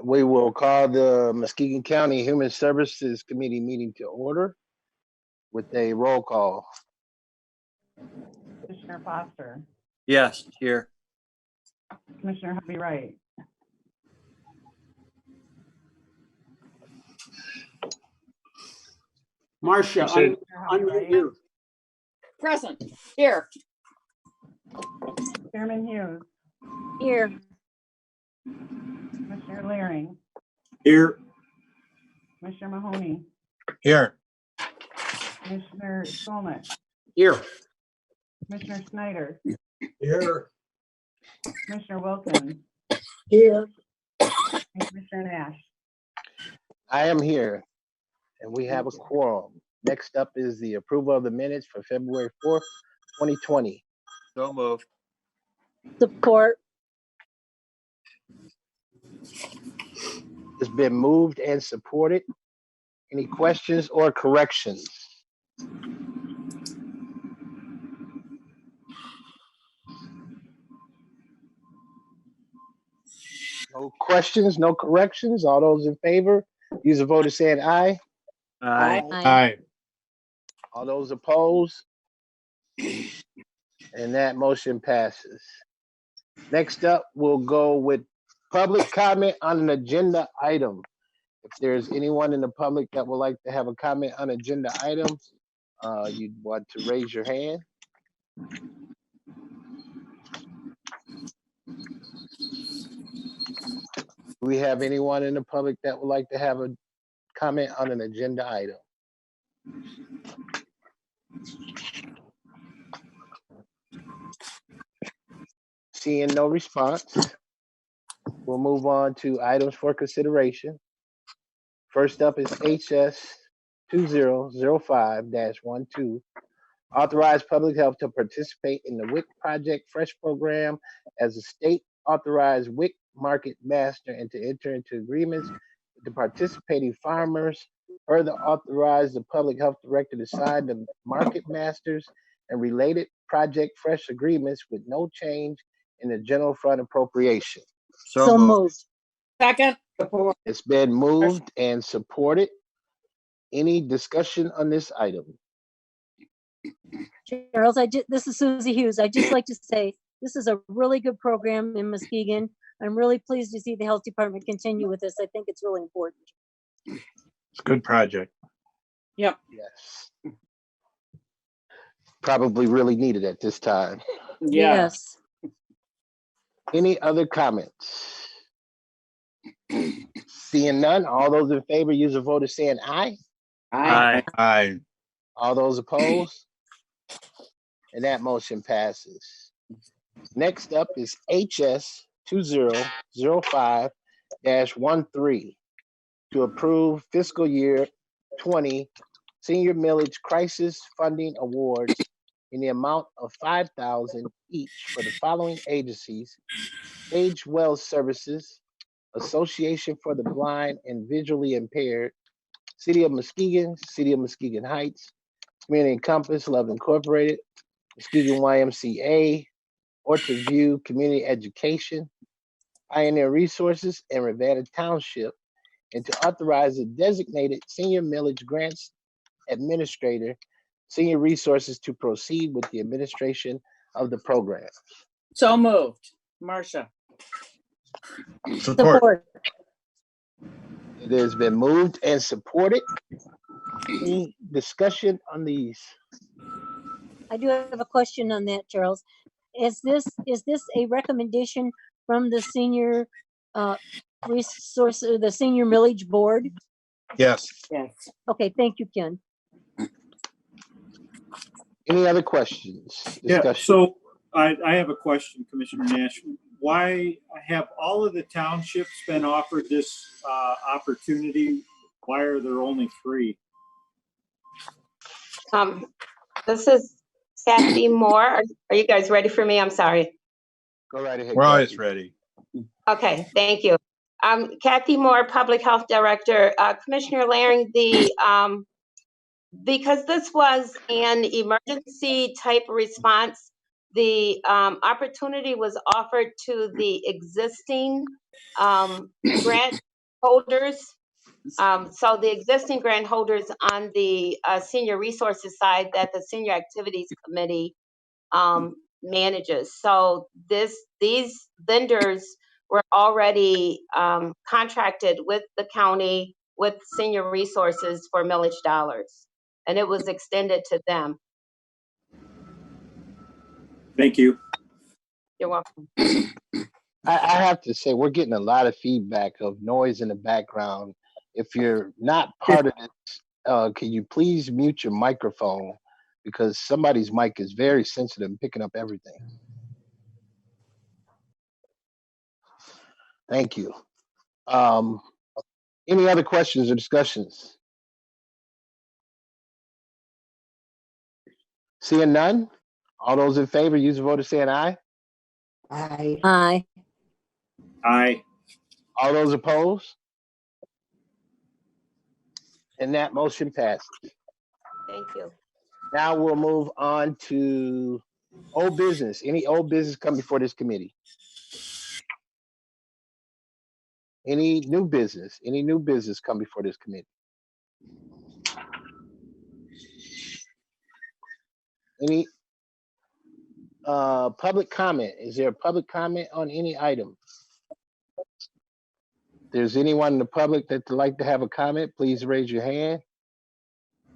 We will call the Muskegon County Human Services Committee meeting to order with a roll call. Commissioner Foster, Yes, here. Commissioner Harvey Wright, Marcia, Commissioner Harvey unmute Wright, you. Present, here. Chairman Hughes, Here. Commissioner Laring, Here. Commissioner Mahoney, Here. Commissioner Solnick, Here. Commissioner Snyder, Here. Commissioner Wilkins, Here. and Commissioner Nash. I am here and we have a quorum. Next up is the approval of the minutes for February 4th, 2020. So moved. Support. It's been moved and supported. Any questions or corrections? No questions, no corrections. All those in favor, use a vote to saying aye. Aye. Aye. All those opposed? And that motion passes. Next up, we'll go with public comment on an agenda item. If there's anyone in the public that would like to have a comment on agenda items, you'd want to raise your hand. Do we have anyone in the public that would like to have a comment on an agenda item? Seeing no response, we'll move on to items for consideration. First up is HS 2005-12, authorize public health to participate in the WIC Project Fresh program as a state authorized WIC market master and to enter into agreements with the participating farmers. Further authorize the public health director to sign the market masters and related Project Fresh agreements with no change in the general fund appropriation. So moved. Second. It's been moved and supported. Any discussion on this item? Charles, this is Susie Hughes. I'd just like to say this is a really good program in Muskegon. I'm really pleased to see the health department continue with this. I think it's really important. It's a good project. Yep. Yes. Probably really needed at this time. Yeah. Yes. Any other comments? Seeing none, all those in favor use a vote of saying aye. Aye. Aye. All those opposed? And that motion passes. Next up is HS 2005-13 to approve fiscal year 20 senior millage crisis funding awards in the amount of $5,000 each for the following agencies: Age Well Services, Association for the Blind and Visually Impaired, City of Muskegon, City of Muskegon Heights, Community Compass, Love Incorporated, Muskegon YMCA, Orchard View Community Education, Pioneer Resources, and Ravenna Township, and to authorize the designated senior millage grants administrator, Senior Resources, to proceed with the administration of the program. So moved. Marcia. Support. It has been moved and supported. Any discussion on these? I do have a question on that, Charles. Is this a recommendation from the senior resource, the senior millage board? Yes. Yes. Okay, thank you, Ken. Any other questions? Yeah, Discussion? so I have a question, Commissioner Nash. Why have all of the townships been offered this opportunity? Why are there only 3? This is Kathy Moore. Are you guys ready for me? I'm sorry. Go right ahead. We're always Kathy. ready. Okay, thank you. Kathy Moore, Public Health Director. Commissioner Laring, because this was an emergency type response, the opportunity was offered to the existing grant holders. So the existing grant holders on the senior resources side that the Senior Activities Committee manages. So these vendors were already contracted with the county, with senior resources for millage dollars, and it was extended to them. Thank you. You're welcome. I have to say, we're getting a lot of feedback of noise in the background. If you're not part of this, can you please mute your microphone? Because somebody's mic is very sensitive and picking up everything. Thank you. Any other questions or discussions? Seeing none, all those in favor, use the vote of saying aye. Aye. Aye. Aye. All those opposed? And that motion passes. Thank you. Now we'll move on to old business. Any old business come before this committee? Any new business? Any new business come before this committee? Any public comment? Is there a public comment on any item? If there's anyone in the public that'd like to have a comment, please raise your hand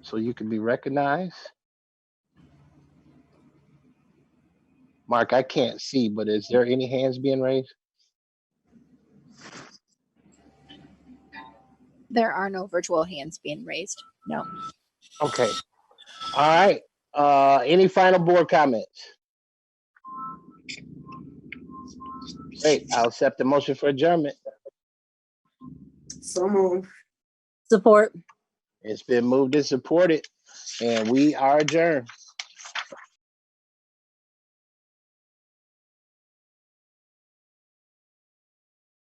so you can be recognized. Mark, I can't see, but is there any hands being raised? There are no virtual hands being raised. No. Okay. All right. Any final board comments? Great. I'll accept the motion for adjournment. So moved. Support. It's been moved and supported, and we are adjourned.